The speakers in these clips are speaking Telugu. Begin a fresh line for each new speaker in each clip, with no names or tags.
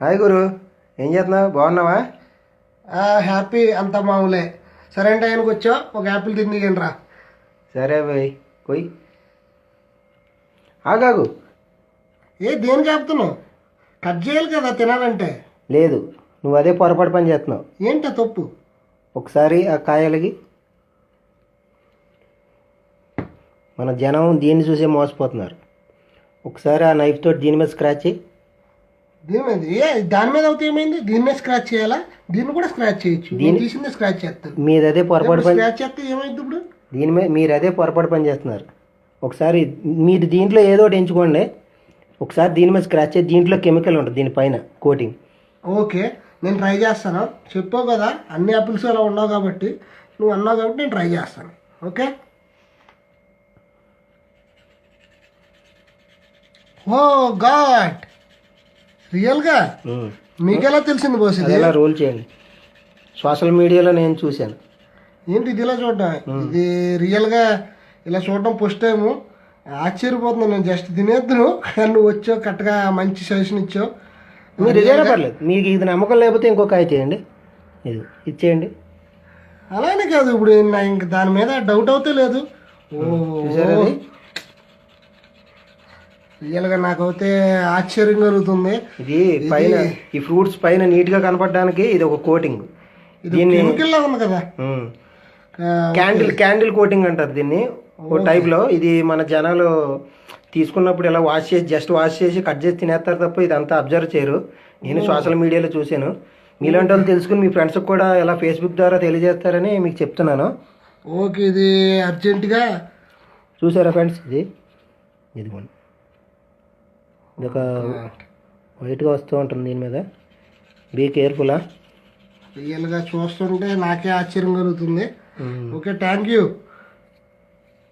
హాయ్ గురు, ఏం చేస్తున్నావు? బాగున్నావా?
హ్యాపీ అంత మామూలే. సరే అంటే ఆయనకు వచ్చావు, ఒక యాపిల్ తిందిగండి రా.
సరే బాయ్, పోయి ఆగాగు.
దేని చెప్తున్నావు? కట్ చేయాలి కదా తినాలంటే.
లేదు, నువ్వు అదే పొరపాటు పని చేస్తున్నావు.
ఏంటా తప్పు?
ఒకసారి ఆ కాయలకి మన జనం దీన్ని చూసే మోసపోతున్నారు. ఒకసారి ఆ నైఫ్ తోటి దీని మీద స్క్రాచ్ చేయి.
దీని మీద దాని మీద అవుతే ఏమైంది? దీని మీద స్క్రాచ్ చేయాలా? దీన్ని కూడా స్క్రాచ్ చేయొచ్చు. దీన్ని తీసిందే స్క్రాచ్ చేస్తాను.
మీరు అదే పొరపాటు పని
స్క్రాచ్ చేస్తే ఏమైంది ఇప్పుడు?
దీని మీద మీరు అదే పొరపాటు పని చేస్తున్నారు. ఒకసారి మీరు దీంట్లో ఏదో ఒకటి ఎంచుకోండి. ఒకసారి దీని మీద స్క్రాచ్ చేయి. దీంట్లో కెమికల్ ఉంటుంది, దీనిపైన కోటింగ్.
ఓకే, నేను ట్రై చేస్తాను. చెప్పావు కదా అన్ని యాపిల్స్ అలా ఉండవు కాబట్టి, నువ్వు అన్నావు కాబట్టి నేను ట్రై చేస్తాను. ఓకే. ఓ గాడ్, రియల్గా మీకెలా తెలిసింది బాస్? ఇది
ఎలా రోల్ చేయండి. సోషల్ మీడియాలో నేను చూశాను.
ఏంటి ఇది ఇలా చూడడం? ఇది రియల్గా ఇలా చూడడం ఫస్ట్ టైము. ఆశ్చర్యపోతున్నాను. నేను జస్ట్ తినేద్దును, కానీ నువ్వు వచ్చావు కరెక్ట్గా మంచి సజెషన్ ఇచ్చావు.
మీరు ఇదేనా పర్లేదు. మీకు ఇది నమ్మకం లేకపోతే ఇంకో కాయ చేయండి. ఇది ఇచ్చేయండి.
అలానే కాదు, ఇప్పుడు నా ఇంక దాని మీద డౌట్ అవుతే లేదు.
చూసారా?
రియల్గా నాకైతే ఆశ్చర్యం కలుగుతుంది.
ఇది పైన ఈ ఫ్రూట్స్ పైన నీట్ గా కనపడడానికి ఇది ఒక కోటింగ్.
దీన్ని కెమికల్ ఉంది కదా,
క్యాండిల్ కోటింగ్ అంటారు దీన్ని. ఓ టైప్ లో ఇది మన జనాలు తీసుకున్నప్పుడు ఇలా జస్ట్ వాష్ చేసి కట్ చేసి తినేస్తారు తప్ప ఇదంతా అబ్జర్వ్ చేయరు. నేను సోషల్ మీడియాలో చూశాను. మీలాంటి వాళ్ళు తెలుసుకుని మీ ఫ్రెండ్స్కి కూడా ఇలా ఫేస్బుక్ ద్వారా తెలియజేస్తారని మీకు చెప్తున్నాను.
ఓకే, ఇది అర్జెంటుగా
చూసారా ఫ్రెండ్స్? ఇదిగోండి, ఇది ఒక వైట్గా వస్తూ ఉంటుంది దీని మీద. బీ కేర్ఫుల్లా.
రియల్గా చూస్తుంటే నాకే ఆశ్చర్యం కలుగుతుంది. Okay, thank you.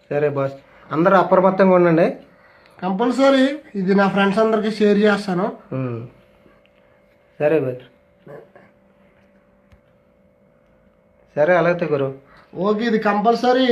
సరే బాస్, అందరూ అప్రమత్తంగా ఉండండి.
కంపల్సరీ ఇది నా ఫ్రెండ్స్ అందరికీ షేర్ చేస్తాను.
సరే బాయ్. సరే అలాగే గురు.
ఓకే, ఇది కంపల్సరీ